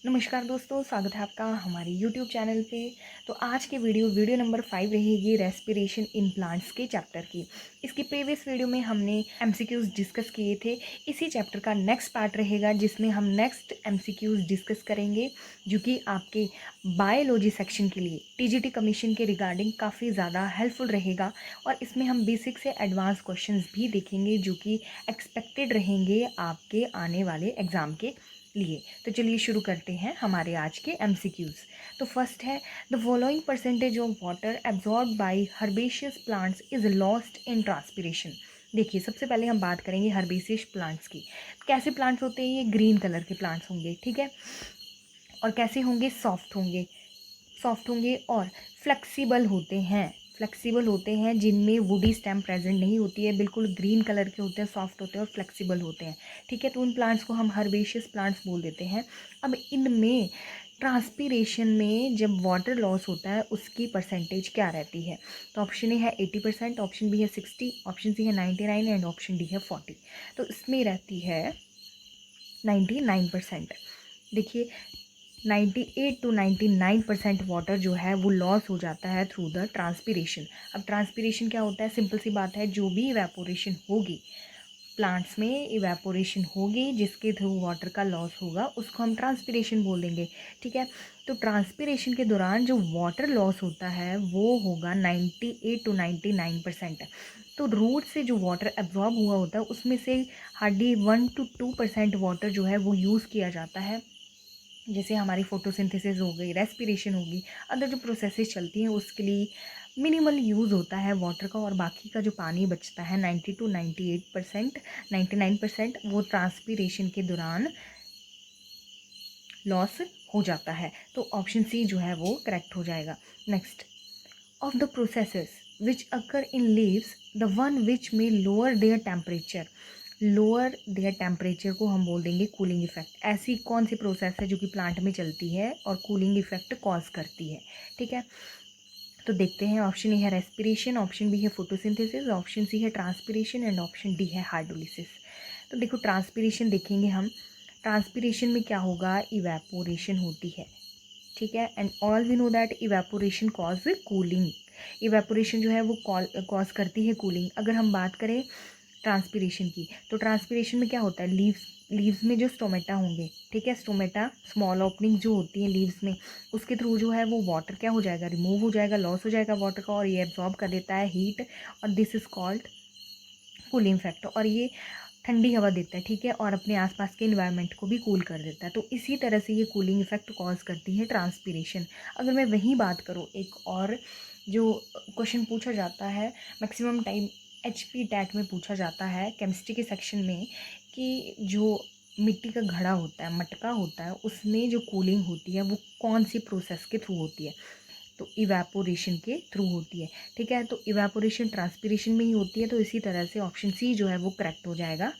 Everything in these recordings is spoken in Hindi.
नमस्कार दोस्तों, स्वागत है आपका हमारे YouTube चैनल पे। तो आज की वीडियो नंबर 5 रहेगी रेस्पिरेशन इन प्लांट्स के चैप्टर की। इसकी प्रीवियस वीडियो में हमने एमसीक्यूज़ डिस्कस किए थे। इसी चैप्टर का नेक्स्ट पार्ट रहेगा जिसमें हम नेक्स्ट एमसीक्यूज़ डिस्कस करेंगे, जो कि आपके बायोलॉजी सेक्शन के लिए टीजीटी कमीशन के रिगार्डिंग काफ़ी ज़्यादा हेल्पफुल रहेगा। और इसमें हम बेसिक से एडवांस क्वेश्चंस भी देखेंगे जो कि एक्सपेक्टेड रहेंगे आपके आने वाले एग्ज़ाम के लिए। तो चलिए शुरू करते हैं हमारे आज के एमसीक्यूज़। तो फर्स्ट है, the following percentage of water absorb by herbaceous plants is lost in transpiration. देखिए, सबसे पहले हम बात करेंगे हर्बेशियस प्लांट्स की। कैसे प्लांट्स होते हैं? ये ग्रीन कलर के प्लांट्स होंगे, ठीक है। और कैसे होंगे? सॉफ्ट होंगे और फ्लेक्सिबल होते हैं जिनमें वुडी स्टेम प्रेजेंट नहीं होती है, बिल्कुल ग्रीन कलर के होते हैं, सॉफ्ट होते हैं और फ्लेक्सिबल होते हैं, ठीक है। तो उन प्लांट्स को हम हर्बेशियस प्लांट्स बोल देते हैं। अब इनमें ट्रांसपीरेशन में जब वाटर लॉस होता है उसकी परसेंटेज क्या रहती है? तो ऑप्शन ए है 80%, ऑप्शन बी है 60, ऑप्शन सी है 99 एंड ऑप्शन डी है 40। तो इसमें रहती है 99%। देखिए, 98 to 99% वाटर जो है वो लॉस हो जाता है थ्रू द ट्रांसपीरेशन। अब ट्रांसपीरेशन क्या होता है? सिंपल सी बात है, जो भी इवेपोरेशन होगी प्लांट्स में, इवेपोरेशन होगी जिसके थ्रू वाटर का लॉस होगा उसको हम ट्रांसपीरेशन बोल देंगे, ठीक है। तो ट्रांसपीरेशन के दौरान जो वाटर लॉस होता है वो होगा 98 to 99%। तो रूट से जो वाटर एब्जॉर्ब हुआ होता है उसमें से हार्डली 1 to 2% वाटर जो है वो यूज़ किया जाता है। जैसे हमारी फोटोसिंथेसिस हो गई, रेस्पिरेशन होगी, अदर जो प्रोसेसेस चलती हैं उसके लिए मिनिमल यूज़ होता है वाटर का। और बाकी का जो पानी बचता है 90 to 98%, 99% वो ट्रांसपीरेशन के दौरान लॉस हो जाता है। तो ऑप्शन सी जो है वो करेक्ट हो जाएगा। Next, of the processes which occur in leaves, the one which may lower their temperature, को हम बोल देंगे कूलिंग इफेक्ट। ऐसी कौन सी प्रोसेस है जो कि प्लांट में चलती है और कूलिंग इफेक्ट कॉज करती है, ठीक है। तो देखते हैं, ऑप्शन ए है रेस्पिरेशन, ऑप्शन बी है फोटोसिंथेसिस, ऑप्शन सी है ट्रांसपिरेशन एंड ऑप्शन डी है हाइड्रोलिसिस। तो देखो, ट्रांसपिरेशन देखेंगे हम। ट्रांसपिरेशन में क्या होगा? इवेपोरेशन होती है, ठीक है। And all we know that evaporation cause cooling. Evaporation जो है वो कॉज करती है कूलिंग। अगर हम बात करें ट्रांसपिरेशन की, तो ट्रांसपिरेशन में क्या होता है? लीव्स में जो स्टोमेटा होंगे, ठीक है, स्टोमेटा स्मॉल ओपनिंग जो होती है लीव्स में, उसके थ्रू जो है वो वाटर क्या हो जाएगा? रिमूव हो जाएगा, लॉस हो जाएगा वाटर का, और ये एब्जॉर्ब कर देता है हीट, और this is called cooling factor. और ये ठंडी हवा देता है, ठीक है, और अपने आसपास के इन्वायरमेंट को भी कूल कर देता है। तो इसी तरह से ये कूलिंग इफेक्ट कॉज करती है ट्रांसपिरेशन। अगर मैं वहीं बात करूँ, एक और जो क्वेश्चन पूछा जाता है मैक्सिमम टाइम HP टैट में पूछा जाता है केमिस्ट्री के सेक्शन में, कि जो मिट्टी का घड़ा होता है, मटका होता है, उसमें जो कूलिंग होती है वो कौन सी प्रोसेस के थ्रू होती है? तो इवेपोरेशन के थ्रू होती है, ठीक है। तो इवेपोरेशन ट्रांसपिरेशन में ही होती है। तो इसी तरह से ऑप्शन सी जो है वो करेक्ट हो जाएगा,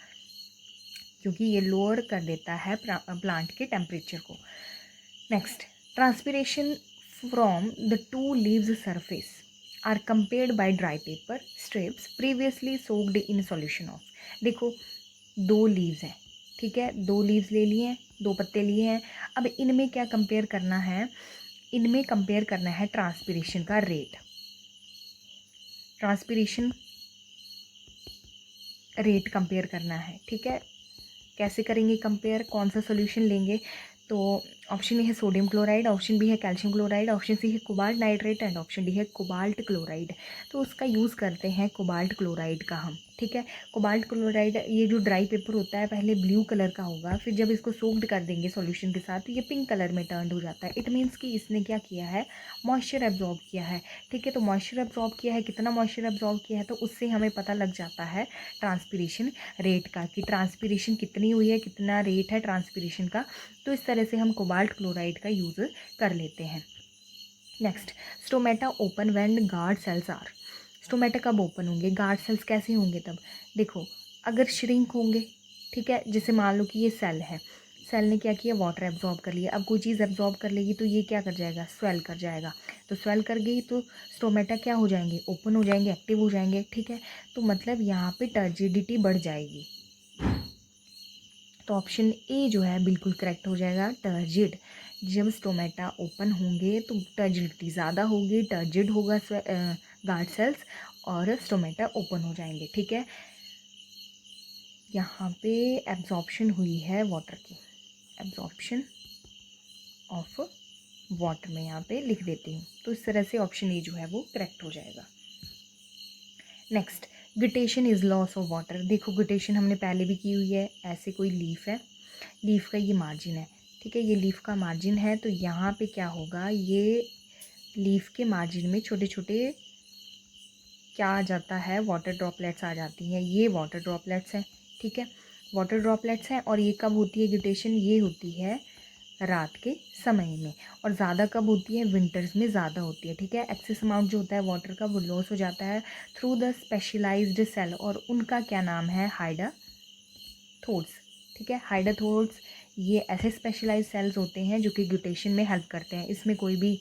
क्योंकि ये लोअर कर देता है प्लांट के टेम्परेचर को। Next, transpiration from the two leaves surface are compared by dry paper strips previously soaked in solution of. देखो, दो लीव्स हैं, ठीक है, दो लीव्स ले लिए हैं, दो पत्ते लिए हैं। अब इनमें क्या कंपेयर करना है? इनमें कंपेयर करना है ट्रांसपिरेशन का रेट। ट्रांसपिरेशन रेट कंपेयर करना है, ठीक है। कैसे करेंगे कंपेयर? कौन सा सोल्यूशन लेंगे? तो ऑप्शन ए है सोडियम क्लोराइड, ऑप्शन बी है कैल्शियम क्लोराइड, ऑप्शन सी है cobalt nitrate and option D है कोबाल्ट क्लोराइड। तो उसका यूज़ करते हैं कोबाल्ट क्लोराइड का हम, ठीक है। कोबाल्ट क्लोराइड, ये जो ड्राई पेपर होता है पहले ब्लू कलर का होगा, फिर जब इसको सोक्ड कर देंगे सॉल्यूशन के साथ तो ये पिंक कलर में टर्न हो जाता है। इट मीन्स कि इसने क्या किया है? मॉइस्चर एब्जॉर्ब किया है, ठीक है। तो मॉइस्चर एब्जॉर्ब किया है, कितना मॉइस्चर एब्जॉर्ब किया है? तो उससे हमें पता लग जाता है ट्रांसपिरेशन रेट का, कि ट्रांसपिरेशन कितनी हुई है, कितना रेट है ट्रांसपिरेशन का। तो इस तरह से हम कोबाल्ट क्लोराइड का यूज़ कर लेते हैं। Next, stomata open when guard cells are. Stomata कब ओपन होंगे? गार्ड सेल्स कैसे होंगे तब? देखो, अगर श्रिंक होंगे, ठीक है, जैसे मान लो कि ये सेल है, सेल ने क्या किया? वाटर एब्जॉर्ब कर लिया। अब कोई चीज़ एब्जॉर्ब कर लेगी तो ये क्या कर जाएगा? स्वेल कर जाएगा। तो स्वेल कर गई तो स्टोमेटा क्या हो जाएंगे? ओपन हो जाएंगे, एक्टिव हो जाएंगे, ठीक है। तो मतलब यहाँ पे टर्जिडिटी बढ़ जाएगी, तो ऑप्शन ए जो है बिल्कुल करेक्ट हो जाएगा, टर्जिड। जब स्टोमेटा ओपन होंगे तो टर्जिडिटी ज़्यादा होगी, टर्जिड होगा गार्ड सेल्स और स्टोमेटा ओपन हो जाएंगे। ठीक है, यहाँ पे एब्जॉर्प्शन हुई है वाटर की, एब्जॉर्प्शन ऑफ वाटर में यहाँ पे लिख देती हूँ। तो इस तरह से ऑप्शन ए जो है वो करेक्ट हो जाएगा। Next, guttation is loss of water. देखो गिटेशन हमने पहले भी की हुई है। ऐसे कोई लीफ है, लीफ का ये मार्जिन है, ठीक है, ये लीफ का मार्जिन है। तो यहाँ पे क्या होगा, ये लीफ के मार्जिन में छोटे छोटे क्या आ जाता है, वाटर ड्रॉपलेट्स आ जाती हैं। ये वाटर ड्रॉपलेट्स हैं, ठीक है, वाटर ड्रॉपलेट्स हैं। और ये कब होती है गिटेशन, ये होती है रात के समय में। और ज़्यादा कब होती है, विंटर्स में ज़्यादा होती है। ठीक है, एक्सेस अमाउंट जो होता है वाटर का वो लॉस हो जाता है थ्रू द स्पेशलाइज्ड सेल, और उनका क्या नाम है, हाइडाथोड्स। ठीक है, हाइडाथोड्स ये ऐसे स्पेशलाइज्ड सेल्स होते हैं जो कि ग्लूटेशन में हेल्प करते हैं। इसमें कोई भी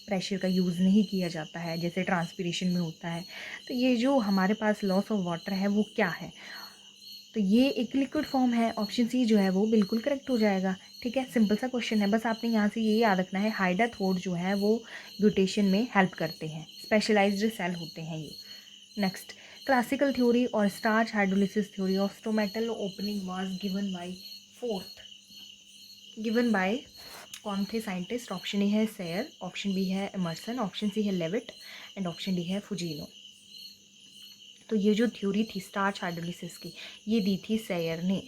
प्रेशर का यूज़ नहीं किया जाता है जैसे ट्रांसपीरेशन में होता है। तो ये जो हमारे पास लॉस ऑफ वाटर है वो क्या है, तो ये एक लिक्विड फॉर्म है। ऑप्शन सी जो है वो बिल्कुल करेक्ट हो जाएगा। ठीक है, सिंपल सा क्वेश्चन है, बस आपने यहाँ से ये याद रखना है, हाइडाथोड जो है वो ग्लूटेशन में हेल्प करते हैं, स्पेशलाइज्ड सेल होते हैं ये। नेक्स्ट, क्लासिकल थ्योरी और starch hydrolysis theory of stomatal opening was given by कौन थे साइंटिस्ट। ऑप्शन ए है सेयर, ऑप्शन बी है एमर्सन, ऑप्शन सी है लेविट एंड ऑप्शन डी है फुजीनो। तो ये जो थ्योरी थी स्टार्च हाइड्रोलिसिस की, ये दी थी सेयर ने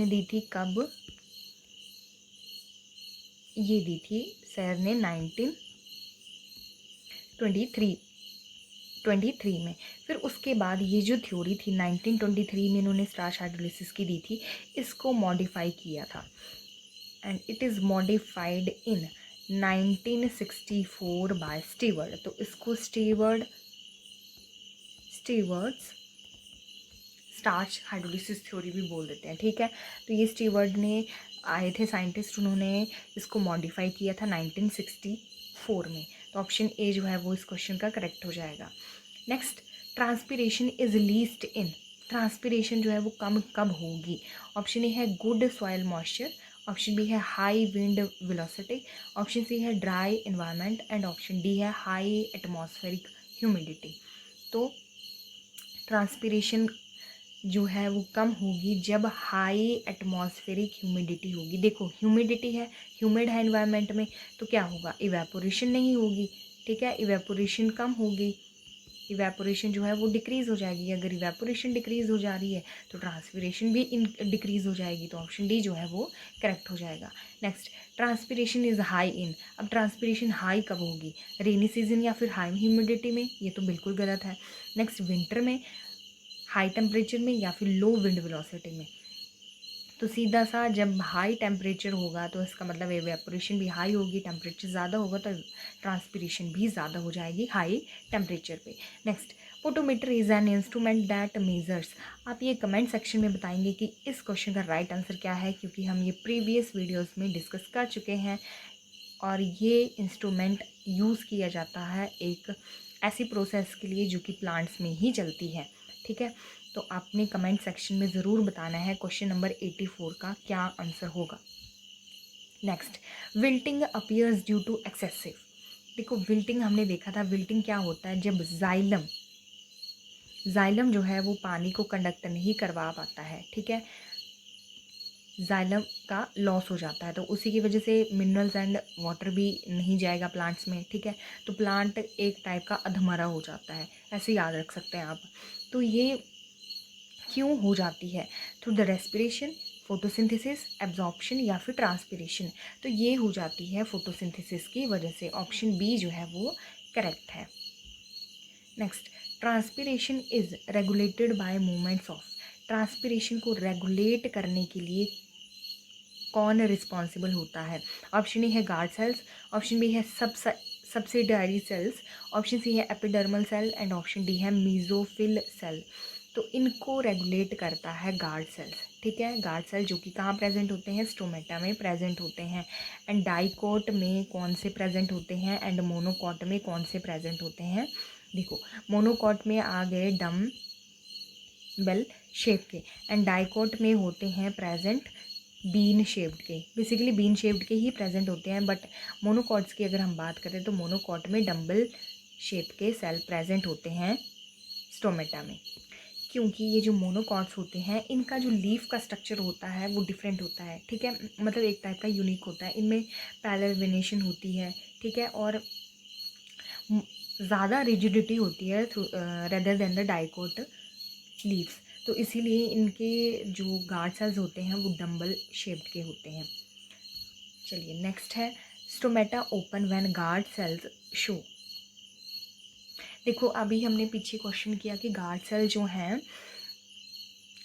दी थी कब, ये दी थी सेयर ने 1923 में। फिर उसके बाद ये जो थ्योरी थी 1923 में इन्होंने स्टार्च हाइड्रोलिसिस की दी थी, इसको मॉडिफाई किया था and it is modified in 1964 by Steward. तो इसको स्टीवर्ड्स स्टार्च हाइड्रोलिसिस थ्योरी भी बोल देते हैं। ठीक है, तो ये स्टीवर्ड ने आए थे साइंटिस्ट, उन्होंने इसको मॉडिफाई किया था 1964 में। तो ऑप्शन ए जो है वो इस क्वेश्चन का करेक्ट हो जाएगा। Next, transpiration is least in, transpiration जो है वो कम कब होगी। ऑप्शन ए है good soil moisture, option B है high wind velocity, option C है dry environment and option D है हाई एटमॉस्फेरिक ह्यूमिडिटी। तो ट्रांसपीरेशन जो है वो कम होगी जब हाई एटमॉस्फेरिक ह्यूमिडिटी होगी। देखो ह्यूमिडिटी है, ह्यूमिड है इन्वायरमेंट में, तो क्या होगा, इवेपोरेशन नहीं होगी। ठीक है, इवेपोरेशन कम होगी, इवेपोरेशन जो है वो डिक्रीज़ हो जाएगी। अगर इवेपोरेशन डिक्रीज़ हो जा रही है तो ट्रांसपीरेशन भी डिक्रीज़ हो जाएगी। तो ऑप्शन डी जो है वो करेक्ट हो जाएगा। Next, transpiration is high in, अब ट्रांसपीरेशन हाई कब होगी, रेनी सीजन या फिर हाई ह्यूमिडिटी में, ये तो बिल्कुल गलत है। नेक्स्ट, विंटर में, हाई टेम्परेचर में या फिर लो विंड वेलोसिटी में। तो सीधा सा जब हाई टेम्परेचर होगा तो इसका मतलब एवेपोरेशन भी हाई होगी, टेम्परेचर ज़्यादा होगा तो ट्रांसपीरेशन भी ज़्यादा हो जाएगी हाई टेम्परेचर पे। Next, potometer is an instrument that measures. आप ये कमेंट सेक्शन में बताएंगे कि इस क्वेश्चन का राइट आंसर क्या है, क्योंकि हम ये प्रीवियस वीडियोज़ में डिस्कस कर चुके हैं। और ये इंस्ट्रूमेंट यूज़ किया जाता है एक ऐसी प्रोसेस के लिए जो कि प्लांट्स में ही चलती है। ठीक है, तो आपने कमेंट सेक्शन में ज़रूर बताना है क्वेश्चन नंबर 84 का क्या आंसर होगा। Next, wilting appears due to excessive. देखो विल्टिंग हमने देखा था, विल्टिंग क्या होता है, जब जाइलम जो है वो पानी को कंडक्ट नहीं करवा पाता है। ठीक है, जाइलम का लॉस हो जाता है, तो उसी की वजह से मिनरल्स एंड वाटर भी नहीं जाएगा प्लांट्स में। ठीक है, तो प्लांट एक टाइप का अधमरा हो जाता है, ऐसे याद रख सकते हैं आप। तो ये क्यों हो जाती है, through the respiration, photosynthesis, absorption या फिर ट्रांसपिरेशन। तो ये हो जाती है फोटोसिंथेसिस की वजह से। ऑप्शन बी जो है वो करेक्ट है। Next, transpiration is regulated by movements of, transpiration को रेगुलेट करने के लिए कौन रिस्पॉन्सिबल होता है। ऑप्शन ए है गार्ड सेल्स, ऑप्शन बी है सब्सिडारी सेल्स, ऑप्शन सी है epidermal cell and option D है मीजोफिल सेल। तो इनको रेगुलेट करता है गार्ड सेल्स। ठीक है, गार्ड सेल जो कि कहाँ प्रेजेंट होते हैं, स्टोमेटा में प्रेजेंट होते हैं। एंड डाइकोट में कौन से प्रेजेंट होते हैं एंड मोनोकॉट में कौन से प्रेजेंट होते हैं। देखो मोनोकॉट में आ गए डम बेल, शेप के, एंड डाइकोट में होते हैं प्रेजेंट बीन शेप्ड के, बेसिकली बीन शेप्ड के ही प्रेजेंट होते हैं, बट मोनोकॉट्स की अगर हम बात करें तो मोनोकॉट में डम्बल शेप के सेल प्रेजेंट होते हैं स्टोमेटा में, क्योंकि ये जो मोनोकॉट्स होते हैं इनका जो लीफ का स्ट्रक्चर होता है वो डिफरेंट होता है, ठीक है, मतलब एक टाइप का यूनिक होता है, इनमें पैरेलल वेनेशन होती है, ठीक है, और ज़्यादा रिजिडिटी होती है rather than the dicot leaves, तो इसीलिए इनके जो गार्ड सेल्स होते हैं वो डम्बल शेप्ड के होते हैं। चलिए नेक्स्ट है stomata open when guard sales show. देखो अभी हमने पीछे क्वेश्चन किया कि गार्ड सेल जो हैं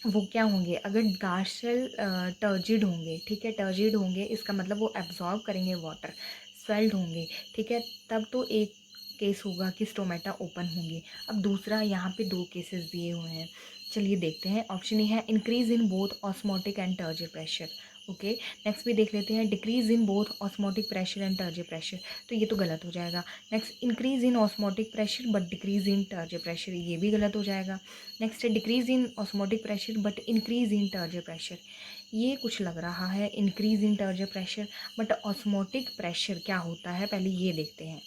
वो क्या होंगे, अगर गार्ड सेल टर्जिड होंगे, ठीक है, टर्जिड होंगे इसका मतलब वो एब्जॉर्ब करेंगे वाटर, स्वेल्ड होंगे, ठीक है, तब तो एक केस होगा कि स्टोमेटा ओपन होंगे। अब दूसरा यहाँ पे दो केसेस दिए हुए हैं, चलिए देखते हैं। ऑप्शन ए है increase in both osmotic and turgid pressure, okay. Next भी देख लेते हैं decrease in both osmotic pressure and turgid pressure, तो ये तो गलत हो जाएगा। Next increase in osmotic pressure but decrease in turgid pressure, ये भी गलत हो जाएगा। नेक्स्ट है decrease in osmotic pressure but increase in turgid pressure, ये कुछ लग रहा है increase in turgid pressure, but osmotic pressure क्या होता है पहले ये देखते हैं।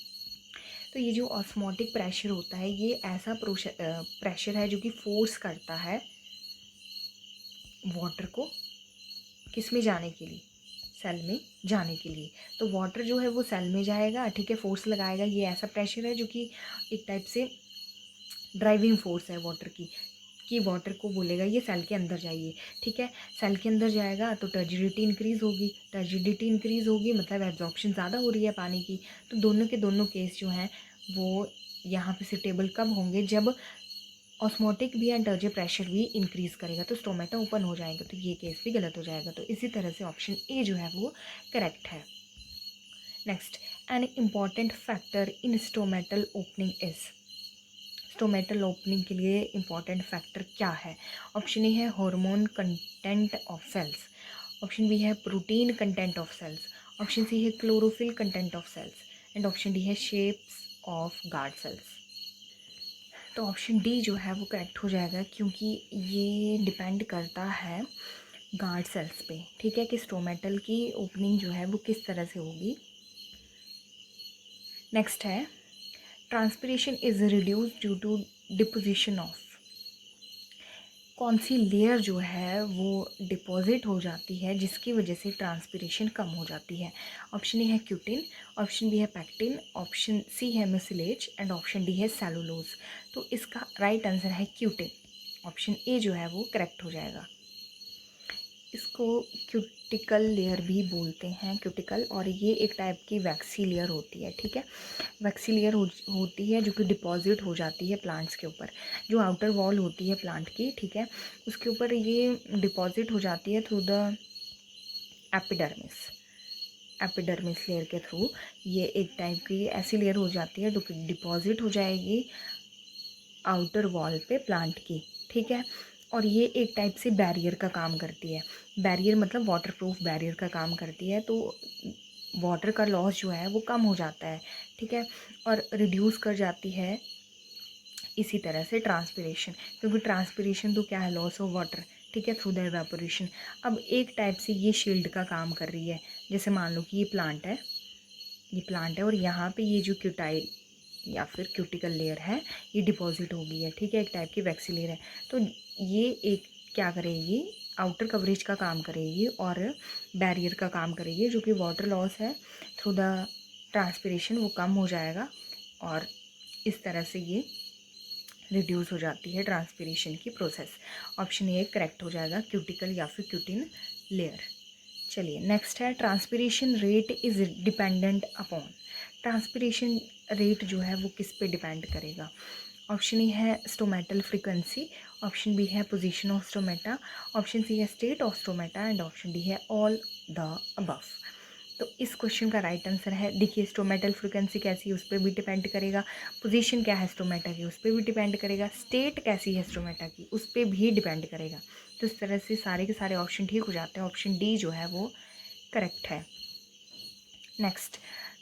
तो ये जो ऑस्मोटिक प्रेशर होता है ये ऐसा प्रेशर है जो कि फोर्स करता है वाटर को किस में जाने के लिए, सेल में जाने के लिए। तो वाटर जो है वो सेल में जाएगा, ठीक है, फोर्स लगाएगा, ये ऐसा प्रेशर है जो कि एक टाइप से ड्राइविंग फोर्स है वाटर की, कि वाटर को बोलेगा ये सेल के अंदर जाइए, ठीक है, सेल के अंदर जाएगा तो टर्जिडिटी इंक्रीज़ होगी, टर्जिडिटी इंक्रीज़ होगी मतलब एब्जॉर्प्शन ज़्यादा हो रही है पानी की, तो दोनों के दोनों केस जो हैं वो यहाँ पे सुटेबल कब होंगे, जब ऑस्मोटिक भी एंड टर्जिड प्रेशर भी इंक्रीज़ करेगा तो स्टोमेटा ओपन हो जाएगा, तो ये केस भी गलत हो जाएगा, तो इसी तरह से ऑप्शन ए जो है वो करेक्ट है। Next, an important factor in stomatal opening is, stomatal opening के लिए इंपॉर्टेंट फैक्टर क्या है। ऑप्शन ए है hormone content of cells, option B है protein content of cells, option C है chlorophyll content of cells, and option D है शेप्स ऑफ गार्ड सेल्स। तो ऑप्शन डी जो है वो करेक्ट हो जाएगा, क्योंकि ये डिपेंड करता है गार्ड सेल्स पे, ठीक है, कि स्टोमेटल की ओपनिंग जो है वो किस तरह से होगी। नेक्स्ट है transpiration is reduce due to deposition of, कौन सी लेयर जो है वो डिपॉजिट हो जाती है जिसकी वजह से ट्रांसपिरेशन कम हो जाती है। ऑप्शन ए है क्यूटिन, ऑप्शन बी है पैक्टिन, ऑप्शन सी है मिसलेज, एंड ऑप्शन डी है सेलुलोज। तो इसका राइट आंसर है क्यूटिन, ऑप्शन ए जो है वो करेक्ट हो जाएगा। इसको क्यूटिकल लेयर भी बोलते हैं, क्यूटिकल, और ये एक टाइप की वैक्सी लेयर होती है, ठीक है, वैक्सी लेयर होती है जो कि डिपॉजिट हो जाती है प्लांट्स के ऊपर, जो आउटर वॉल होती है प्लांट की, ठीक है, उसके ऊपर ये डिपॉजिट हो जाती है through the epidermis, epidermis layer के थ्रू ये एक टाइप की ऐसी लेयर हो जाती है जो कि डिपॉजिट हो जाएगी आउटर वॉल पे प्लांट की, ठीक है, और ये एक टाइप से बैरियर का काम करती है, बैरियर मतलब वाटर प्रूफ बैरियर का काम करती है, तो वाटर का लॉस जो है वो कम हो जाता है, ठीक है, और रिड्यूस कर जाती है इसी तरह से ट्रांसपिरेशन, क्योंकि ट्रांसपिरेशन तो क्या है, लॉस ऑफ वाटर, ठीक है, थ्रू द एवेपोरेशन। अब एक टाइप से ये शील्ड का काम कर रही है, जैसे मान लो कि ये प्लांट है, ये प्लांट है और यहाँ पे ये जो क्यूटाइल या फिर क्यूटिकल लेयर है ये डिपॉजिट हो गई है, ठीक है, एक टाइप की वैक्सी लेयर है, तो ये एक क्या करेगी, आउटर कवरेज का काम करेगी और बैरियर का काम करेगी, जो कि वाटर लॉस है थ्रू द ट्रांसपिरेशन वो कम हो जाएगा, और इस तरह से ये रिड्यूस हो जाती है ट्रांसपिरेशन की प्रोसेस। ऑप्शन ए करेक्ट हो जाएगा, क्यूटिकल या फिर क्यूटिन लेयर। चलिए नेक्स्ट है transpiration rate is dependent upon, transpiration rate जो है वो किस पे डिपेंड करेगा। ऑप्शन ए है स्टोमेटल फ्रीक्वेंसी, ऑप्शन बी है position of stomata, option C है state of stomata, and option D है ऑल द अबव। तो इस क्वेश्चन का राइट आंसर है, देखिए स्टोमेटल फ्रीक्वेंसी कैसी है उस पर भी डिपेंड करेगा, पोजीशन क्या है स्टोमेटा की उस पर भी डिपेंड करेगा, स्टेट कैसी है स्टोमेटा की उस पर भी डिपेंड करेगा, तो इस तरह से सारे के सारे ऑप्शन ठीक हो जाते हैं, ऑप्शन डी जो है वो करेक्ट है। Next,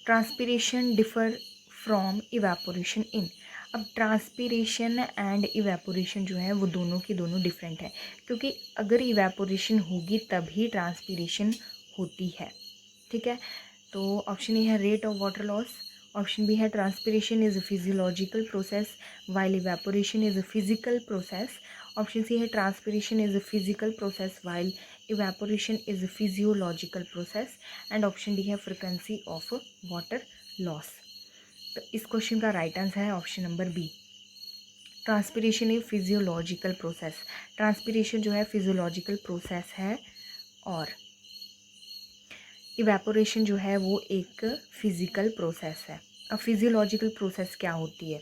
transpiration differ from evaporation in, अब ट्रांसपीरेशन एंड इवेपोरेशन जो है वो दोनों की दोनों डिफरेंट है, क्योंकि अगर इवेपोरेशन होगी तभी ट्रांसपीरेशन होती है, ठीक है। तो ऑप्शन ए है rate of water loss, option B है transpiration is a physiological process while evaporation is a physical process, option C है transpiration is a physical process while evaporation is a physiological process, and option D है फ्रिक्वेंसी ऑफ वाटर लॉस। तो इस क्वेश्चन का राइट आंसर है ऑप्शन नंबर बी, ट्रांसपीरेशन एक फिजियोलॉजिकल प्रोसेस। ट्रांसपीरेशन जो है फिजियोलॉजिकल प्रोसेस है और इवेपोरेशन जो है वो एक फिजिकल प्रोसेस है। अब फिजियोलॉजिकल प्रोसेस क्या होती है?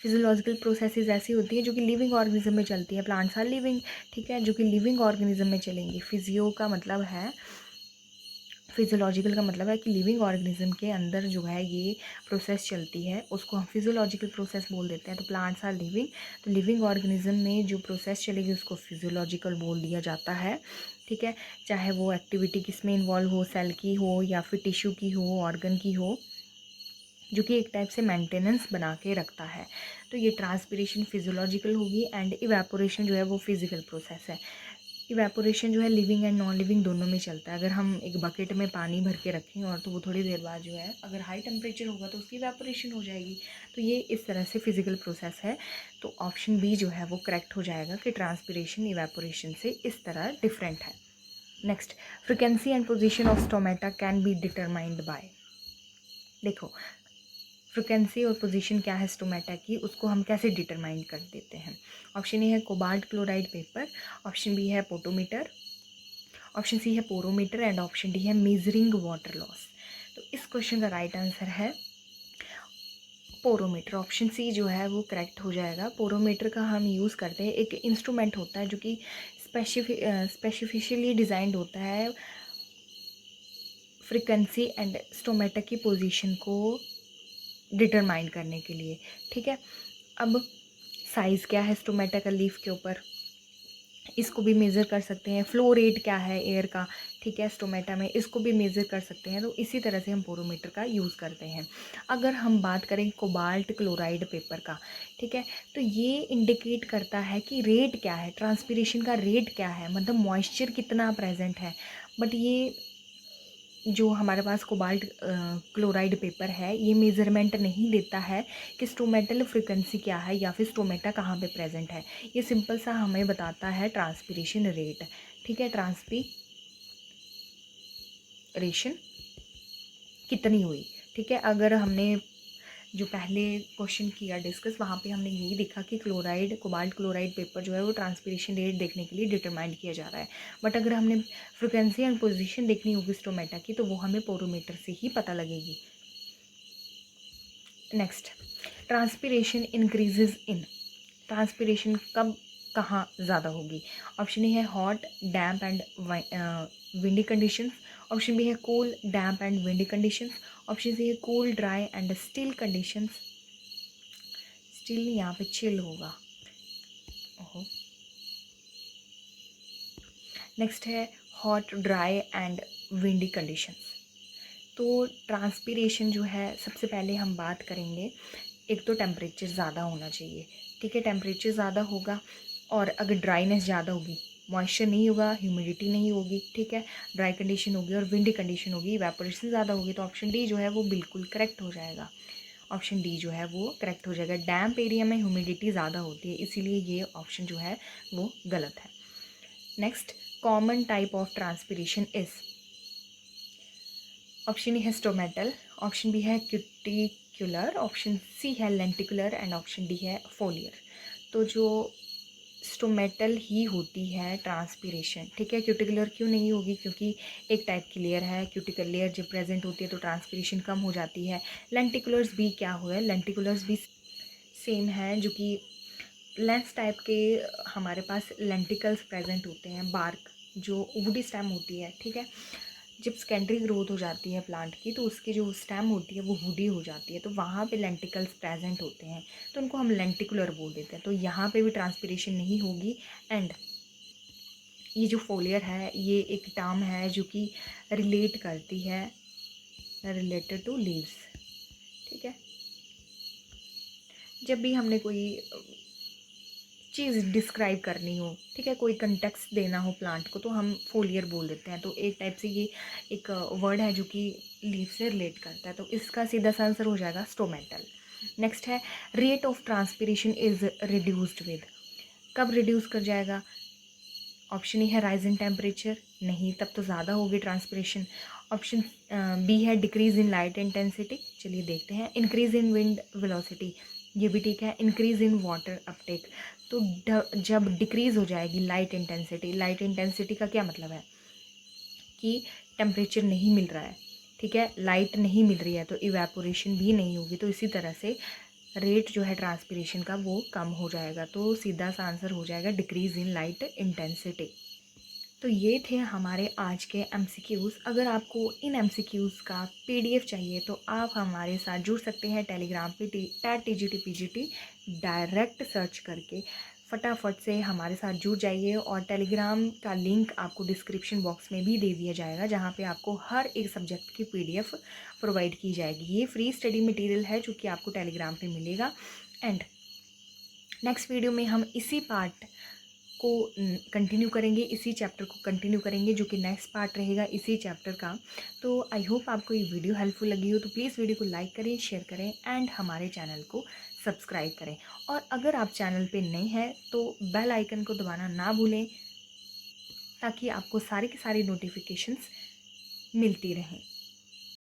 फिजियोलॉजिकल प्रोसेसेस ऐसी होती है जो कि लिविंग ऑर्गेनिज्म में चलती है, प्लांट्स आर लिविंग, ठीक है, जो कि लिविंग ऑर्गेनिज्म में चलेंगी। फिजियो का मतलब है, फिजियोलॉजिकल का मतलब है कि लिविंग ऑर्गेनिज्म के अंदर जो है ये प्रोसेस चलती है, उसको हम फिजियोलॉजिकल प्रोसेस बोल देते हैं। तो प्लांट्स आर लिविंग, तो लिविंग ऑर्गेनिज्म में जो प्रोसेस चलेगी उसको फिजियोलॉजिकल बोल दिया जाता है, ठीक है। चाहे वो एक्टिविटी किस में इन्वॉल्व हो, सेल की हो या फिर टिश्यू की हो, ऑर्गन की हो, जो कि एक टाइप से मेंटेनेंस बना के रखता है। तो ये ट्रांसपीरेशन फिजियोलॉजिकल होगी एंड इवेपोरेशन जो है वो फिजिकल प्रोसेस है। इवेपोरेशन जो है लिविंग एंड नॉन लिविंग दोनों में चलता है। अगर हम एक बकेट में पानी भर के रखें और तो वो थोड़ी देर बाद जो है अगर हाई टेम्परेचर होगा तो उसकी इवेपोरेशन हो जाएगी। तो ये इस तरह से फिजिकल प्रोसेस है। तो ऑप्शन बी जो है वो करेक्ट हो जाएगा कि ट्रांसपीरेशन इवेपोरेशन से इस तरह डिफरेंट है। Next, frequency and position of stomata can be determined by. देखो, फ्रिक्वेंसी और पोजीशन क्या है स्टोमेटा की, उसको हम कैसे डिटरमाइन कर देते हैं। ऑप्शन ए है cobalt chloride paper, option B है पोटोमीटर, ऑप्शन सी है पोरोमीटर एंड ऑप्शन डी है मेजरिंग वाटर लॉस। तो इस क्वेश्चन का राइट आंसर है पोरोमीटर। ऑप्शन सी जो है वो करेक्ट हो जाएगा। पोरोमीटर का हम यूज़ करते हैं, एक इंस्ट्रूमेंट होता है जो कि स्पेसिफिकली डिज़ाइंड होता है फ्रिक्वेंसी एंड स्टोमेटा की पोजीशन को डिटरमाइन करने के लिए, ठीक है। अब साइज़ क्या है स्टोमेटा का लीफ के ऊपर, इसको भी मेज़र कर सकते हैं। फ्लो रेट क्या है एयर का, ठीक है, स्टोमेटा में, इसको भी मेज़र कर सकते हैं। तो इसी तरह से हम पोरोमीटर का यूज़ करते हैं। अगर हम बात करें कोबाल्ट क्लोराइड पेपर का, ठीक है, तो ये इंडिकेट करता है कि रेट क्या है, ट्रांसपीरेशन का रेट क्या है, मतलब मॉइस्चर कितना प्रेजेंट है। बट ये जो हमारे पास कोबाल्ट क्लोराइड पेपर है ये मेज़रमेंट नहीं देता है कि स्टोमेटल फ्रिक्वेंसी क्या है या फिर स्टोमेटा कहाँ पे प्रेजेंट है। ये सिंपल सा हमें बताता है ट्रांसपीरेशन रेट, ठीक है, ट्रांसपीरेशन कितनी हुई, ठीक है। अगर हमने जो पहले क्वेश्चन किया डिस्कस, वहाँ पे हमने यही देखा कि कोबाल्ट क्लोराइड पेपर जो है वो ट्रांसपीरेशन रेट देखने के लिए डिटरमाइन किया जा रहा है। बट अगर हमने फ्रिक्वेंसी एंड पोजीशन देखनी होगी स्टोमेटा की तो वो हमें पोरोमीटर से ही पता लगेगी। Next, transpiration increases in, transpiration कब कहाँ ज़्यादा होगी। ऑप्शन ए है hot damp and windy conditions, option B है cool damp and windy conditions, option C है cool dry and still conditions. Still नहीं, यहाँ पे चिल होगा। ओहो। नेक्स्ट है hot dry and windy conditions. तो ट्रांसपीरेशन जो है सबसे पहले हम बात करेंगे, एक तो टेम्परेचर ज़्यादा होना चाहिए, ठीक है, टेम्परेचर ज़्यादा होगा और अगर ड्राइनेस ज़्यादा होगी, मॉइस्चर नहीं होगा, ह्यूमिडिटी नहीं होगी, ठीक है, ड्राई कंडीशन होगी और विंडी कंडीशन होगी, इवेपोरेशन ज़्यादा होगी, तो ऑप्शन डी जो है वो बिल्कुल करेक्ट हो जाएगा। ऑप्शन डी जो है वो करेक्ट हो जाएगा। डैम्प एरिया में ह्यूमिडिटी ज़्यादा होती है, इसीलिए ये ऑप्शन जो है वो गलत है। Next, common type of transpiration is, option A है स्टोमेटल, ऑप्शन बी है क्यूटिकुलर, ऑप्शन सी है लेंटिकुलर एंड ऑप्शन डी है फोलियर। तो जो स्टोमेटल ही होती है ट्रांसपीरेशन, ठीक है, क्यूटिकुलर क्यों नहीं होगी, क्योंकि एक टाइप की लेयर है, क्यूटिकल लेयर जब प्रेजेंट होती है तो ट्रांसपीरेशन कम हो जाती है। लेंटिकुलर्स भी क्या हुआ, लेंटिकुलर्स भी सेम है, जो कि लेंस टाइप के हमारे पास लेंटिकल्स प्रेजेंट होते हैं। बार्क जो वुडी स्टेम होती है, ठीक है, जब सेकेंडरी ग्रोथ हो जाती है प्लांट की तो उसकी जो स्टेम होती है वो वुडी हो जाती है, तो वहाँ पे लेंटिकल्स प्रेजेंट होते हैं, तो उनको हम लेंटिकुलर बोल देते हैं। तो यहाँ पे भी ट्रांसपीरेशन नहीं होगी। एंड ये जो फोलियर है ये एक टर्म है जो कि रिलेट करती है, रिलेटेड टू लीव्स, ठीक है। जब भी हमने कोई चीज़ डिस्क्राइब करनी हो, ठीक है, कोई कंटेक्स्ट देना हो प्लांट को, तो हम फोलियर बोल देते हैं। तो एक टाइप से ये एक वर्ड है जो कि लीफ से रिलेट करता है, तो इसका सीधा सा आंसर हो जाएगा स्टोमेटल। नेक्स्ट है rate of transpiration is reduced with. कब रिड्यूस कर जाएगा? ऑप्शन ए है राइज इन टेम्परेचर, नहीं तब तो ज़्यादा होगी ट्रांसपिरेशन। ऑप्शन बी है डिक्रीज इन लाइट इंटेंसिटी, चलिए देखते हैं। इंक्रीज इन विंड वेलोसिटी, ये भी ठीक है। इंक्रीज इन वाटर अपटेक, तो जब डिक्रीज हो जाएगी लाइट इंटेंसिटी का क्या मतलब है कि टेम्परेचर नहीं मिल रहा है, ठीक है, लाइट नहीं मिल रही है, तो इवेपोरेशन भी नहीं होगी, तो इसी तरह से रेट जो है ट्रांसपिरेशन का वो कम हो जाएगा। तो सीधा सा आंसर हो जाएगा डिक्रीज इन लाइट इंटेंसिटी। तो ये थे हमारे आज के एमसीक्यूज़। अगर आपको इन एमसीक्यूज़ का पीडीएफ चाहिए तो आप हमारे साथ जुड़ सकते हैं टेलीग्राम पे @TGT डायरेक्ट सर्च करके फटाफट से हमारे साथ जुड़ जाइए। और टेलीग्राम का लिंक आपको डिस्क्रिप्शन बॉक्स में भी दे दिया जाएगा, जहाँ पे आपको हर एक सब्जेक्ट की पीडीएफ प्रोवाइड की जाएगी। ये फ्री स्टडी मटेरियल है जो कि आपको टेलीग्राम पे मिलेगा। एंड नेक्स्ट वीडियो में हम इसी पार्ट को कंटिन्यू करेंगे, इसी चैप्टर को कंटिन्यू करेंगे, जो कि नेक्स्ट पार्ट रहेगा इसी चैप्टर का। तो आई होप आपको ये वीडियो हेल्पफुल लगी हो, तो प्लीज़ वीडियो को लाइक करें, शेयर करें एंड हमारे चैनल को सब्सक्राइब करें। और अगर आप चैनल पे नए हैं तो बेल आइकन को दबाना ना भूलें, ताकि आपको सारी की सारी नोटिफिकेशंस मिलती रहें।